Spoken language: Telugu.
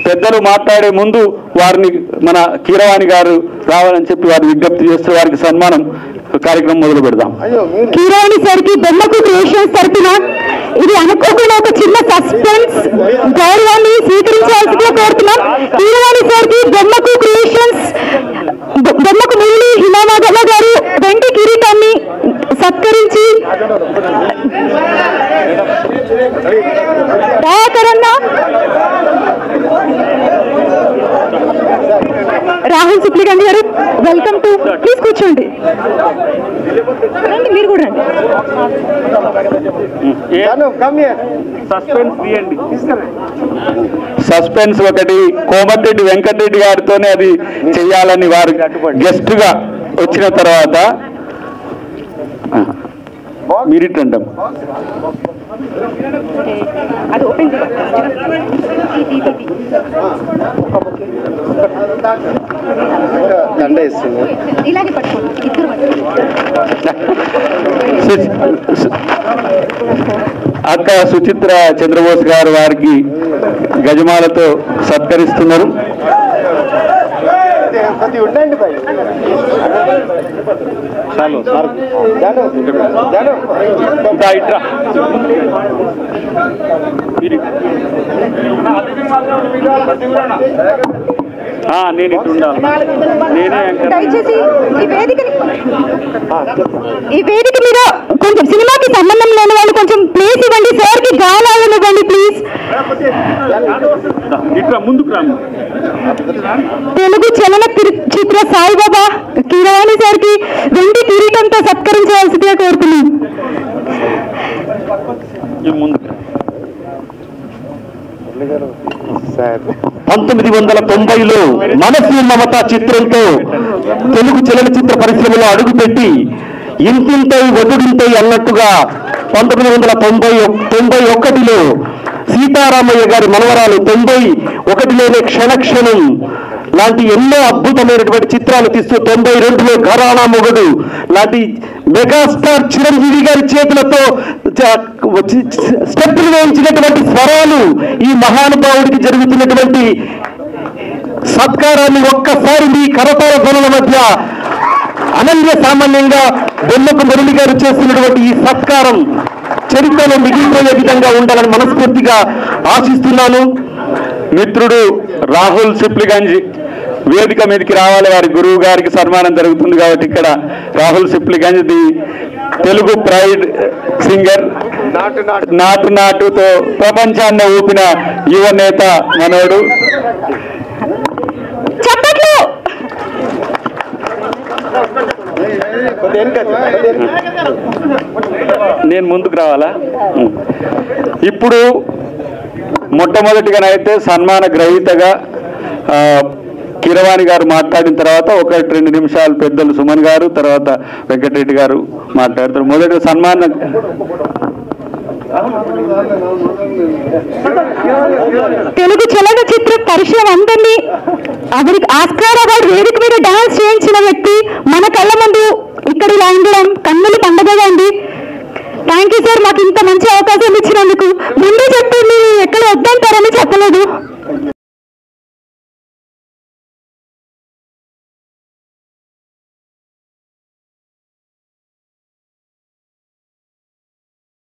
పెద్దలు మాట్లాడే ముందు వారిని మన కీరవాణి గారు రావాలని చెప్పి వారిని విజ్ఞప్తి చేస్తూ వారికి సన్మానం కార్యక్రమం మొదలు పెడదాం. కీరవాణి సార్కి బొమ్మకు క్రియేషన్స్ తరపున ఇది అనుకోకుండా ఒక చిన్న సస్పెన్స్ గౌరవాన్ని స్వీకరించాల్సిందిగా కోరుతున్నాం. కీరవాణి సార్కి బొమ్మకు క్రియేషన్స్ బొమ్మకు మురళి హిమానాగమ్మ గారు వెండి కిరీటాన్ని సత్కరించి దయాకరన్న రాహుల్ సిప్లిగండి గారు వెల్కమ్ టు ప్లీజ్ కూర్చోండి రండి మీరు కూడా రండి. సస్పెన్స్ ఒకటి కోమటిరెడ్డి వెంకటరెడ్డి గారితోనే అది చేయాలని వారు గెస్ట్ గా వచ్చిన తర్వాత మీరిటండం అది ఓపెన్ ఇలాగే పట్టుకోండి ఇద్దరు అక్క సుచిత్ర చంద్రబోస్ గారు వారికి గజమాలతో సత్కరిస్తున్నారు. నేను ఇటు ఉండాలి. దయచేసి ఈ వేదిక మీద కొంచెం సినిమాకి సంబంధం లేని వాళ్ళు కొంచెం ప్లేస్ ఇవ్వండి. సార్కి గాలాలను ఇవ్వండి ప్లీజ్. తెలుగు చలన చిత్ర సాయిబాబా కీరవాణి సార్కి వెండి కిరీటంతో సత్కరించవలసిందిగా కోరుతున్నాం. 1990లో మనసు మమత చిత్రంతో తెలుగు చలనచిత్ర పరిశ్రమలో అడుగుపెట్టి ఇంతింతై ఒదుడింతై అన్నట్టుగా 1991లో సీతారామయ్య గారి మనవరాలు 91లోనే క్షణక్షణం లాంటి ఎన్నో అద్భుతమైనటువంటి చిత్రాలు తీస్తూ 92లో ఘరానా మొగడు లాంటి మెగాస్టార్ చిరంజీవి గారి చేతులతో స్టెప్పులు వేయించినటువంటి స్వరాలు ఈ మహానుభావుడికి జరుగుతున్నటువంటి సత్కారాన్ని ఒక్కసారి మీ కరతాళ ధ్వనుల మధ్య అనన్య సామాన్యంగా బొమ్మకు మురళి గారు చేస్తున్నటువంటి ఈ సత్కారం చరిత్రలో మిగిలిపోయే విధంగా ఉండాలని మనస్ఫూర్తిగా ఆశిస్తున్నాను. మిత్రుడు రాహుల్ సిప్లిగంజ్ వేదిక మీదకి రావాలి. వారి గురువు గారికి సన్మానం జరుగుతుంది కాబట్టి ఇక్కడ Rahul Sipligunj the Telugu pride singer నాటుతో ప్రపంచాన్ని ఊపిన యువ నేత మనోడు. నేను ముందుకు రావాలా? ఇప్పుడు మొట్టమొదటిగానైతే సన్మాన గ్రహీతగా కీరవాణి గారు మాట్లాడిన తర్వాత 1-2 నిమిషాలు పెద్దలు సుమన్ గారు, తర్వాత వెంకటరెడ్డి గారు మాట్లాడతారు. మొదటి సన్మాన తెలుగు చలనచిత్ర పరిశ్రమ అందరినీ ఆస్కార్ అవార్డు వేదిక మీద డాన్స్ చేయించిన వ్యక్తి మన కళ్ళ ముందు ఇక్కడ ఇలా ఉండడం కన్నులు పండగగా ఉంది. థ్యాంక్ యూ సార్, మాకు ఇంత మంచి అవకాశం ఇచ్చినందుకు. ముందే చెప్పండి ఎక్కడ వద్దంటారని చెప్పలేదు.